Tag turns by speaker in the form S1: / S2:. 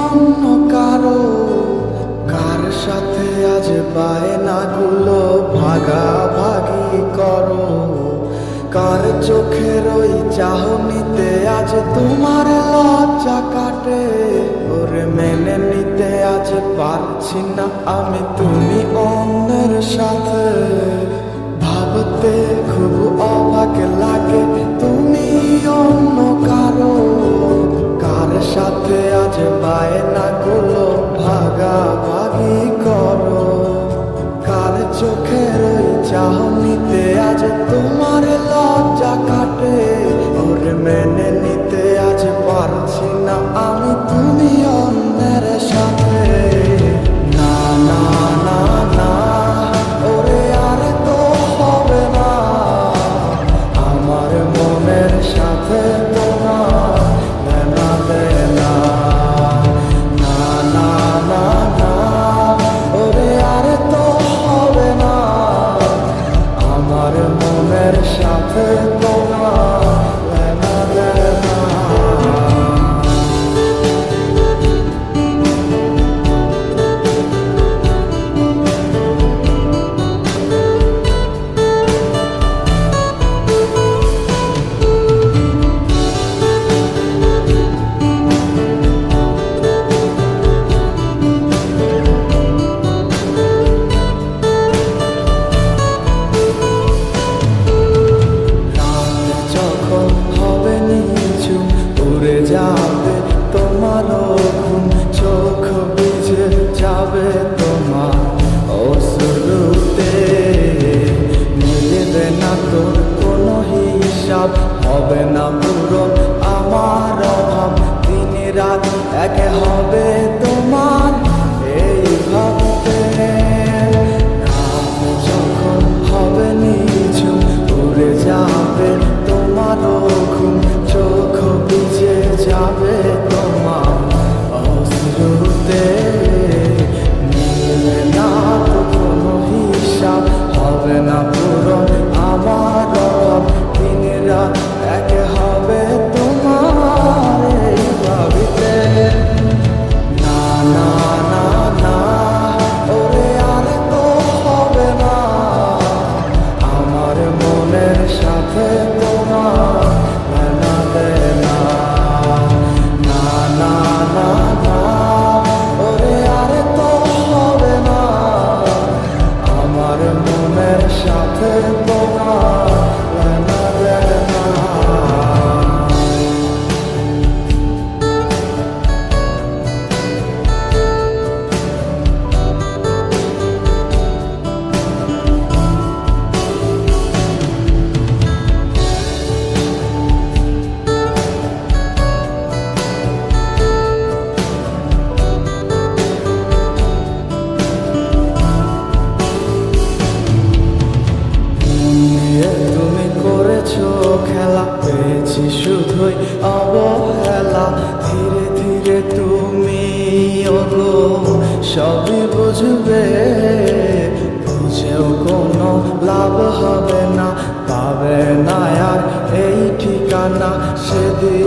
S1: অন্য কারো, কার সাথে আজ বায়নাগুলো ভাগাভাগি করো, কার চোখের ওই চাহনিতে আজ তোমার লজ্জা কাটে। ওরে মেনে নিতে আজ পারছি না আমি তুমি অন্যের সাথে, ভাবতে খুব অবাক লাগে তুমি অন্য কারো, কার সাথে আজ বায়নাগুলো ভাগাভাগি করো, কার চোখের ওই চাহনিতে আজ তোমার লজ্জা কাটে। ওরে মেনে নিতে আজ পারছি না আমি তুমি অন্যের সাথে। না না না না, ওরে আর তো হবে না, আমার মনের সাথে তোমার দেনা দেনা। না না না না, ওরে আর তো হবে না, আমার মনের সাথে তোমার দেনা দেনা। যাবে তোমারও ঘুম, চোখ ভিজে যাবে তোমার অশ্রুতে, মিলবে না তোর কোনো হিসাব, হবে না পূরণ আমার অভাব, দিন রাত এক হবে তোমার এই ভাবতে। রাত যখন হবে নিঝুম, উড়ে যাবে তোমারও ঘুম, চোখ ভিজে যাবে তোমার অশ্রুতে, মিলবে না তো কোনো হিসাব, হবে না পূরণ আমার অভাব, দিন রাত এক হবে তোমার এই ভাবিতে। না না না না, ওরে আর তো হবে না, আমার মনের সাথে তোমার দেনা দেনা। না না না না, ওরে আর তো হবে না, আমার মনের সাথে তোমার দেনা দেনা। তুমি করেছো খেলা, পেয়েছি শুধুই অবহেলা, ধীরে ধীরে তুমি ওগো সবই বুঝবে, বুঝেও কোনো লাভ হবে না, পাবে না আর এই ঠিকানা, সেদিন